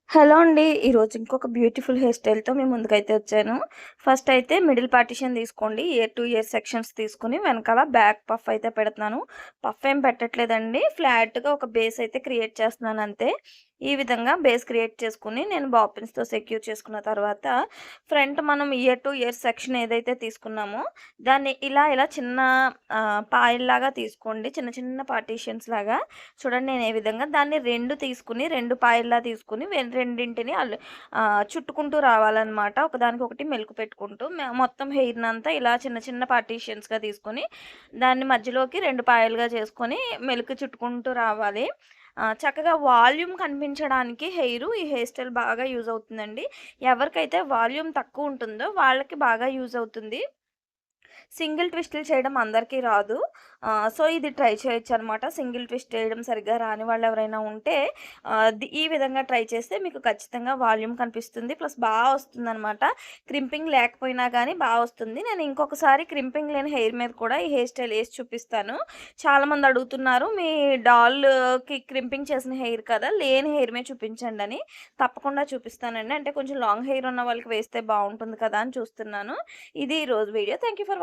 Hello అండి. ఈరోజు ఇంకొక బ్యూటిఫుల్ హెయిర్ స్టైల్‌తో మీ ముందుకైతే వచ్చాను. ఫస్ట్ అయితే మిడిల్ పార్టిషన్ తీసుకోండి. ఇయర్ టు ఇయర్ సెక్షన్స్ తీసుకొని వెనకాల బ్యాక్ పఫ్ అయితే పెడుతున్నాను. పఫ్ ఏం పెట్టట్లేదండి. ఫ్లాట్‌గా ఒక బేస్ అయితే క్రియేట్ చేస్తున్నాను అంతే. ఈ విధంగా బేస్ క్రియేట్ చేసుకొని నేను బాబిన్స్‌తో సెక్యూర్ చేసుకున్న తర్వాత ఫ్రంట్ మనం ఇయర్ టు ఇయర్ సెక్షన్ ఏదైతే తీసుకున్నామో దాన్ని ఇలా చిన్న పాయల్లాగా తీసుకోండి. చిన్న చిన్న పార్టిషన్స్ లాగా. చూడండి నేను ఏ విధంగా దాన్ని 2 తీసుకుని 2 పాయల్లా తీసుకుని రెండింటిని చుట్టుకుంటూ రావాలన్నమాట. ఒకదానికొకటి మెలుకు పెట్టుకుంటూ మొత్తం హెయిర్‌నంతా ఇలా చిన్న చిన్న పార్టిషన్స్‌గా తీసుకొని దాన్ని మధ్యలోకి 2 పాయలుగా చేసుకొని మెలుకు చుట్టుకుంటూ రావాలి. చక్కగా వాల్యూమ్ కనిపించడానికి ఈ హెయిర్ స్టైల్ బాగా యూజ్ అవుతుందండి. ఎవరికైతే వాల్యూమ్ తక్కువ ఉంటుందో వాళ్ళకి బాగా యూజ్ అవుతుంది. సింగిల్ ట్విస్టులు చేయడం అందరికీ రాదు. సో, ఇది ట్రై చేయొచ్చనమాట. సింగిల్ ట్విస్ట్ చేయడం సరిగ్గా రాని వాళ్ళెవరైనా ఉంటే ఈ విధంగా ట్రై చేస్తే మీకు ఖచ్చితంగా వాల్యూమ్ కనిపిస్తుంది. ప్లస్ వస్తుందనమాట. క్రింపింగ్ లేకపోయినా గానీ వస్తుంది. నేను ఇంకొకసారి క్రింపింగ్ లేని హెయిర్ మీద కూడా ఈ హెయిర్ స్టైల్ ఏసి చూపిస్తాను. చాలామంది అడుగుతున్నారు, మీ డాల్‌కి క్రింపింగ్ చేసిన హెయిర్ కదా! లేని హెయిర్ మీద చూపించండని. తప్పకుండా చూపిస్తానండి. అంటే కొంచెం లాంగ్ హెయిర్ ఉన్న వాళ్ళకి వేస్తే బావుంటుంది కదా అని చూస్తున్నాను. ఇది ఈరోజు వీడియో. Thank you for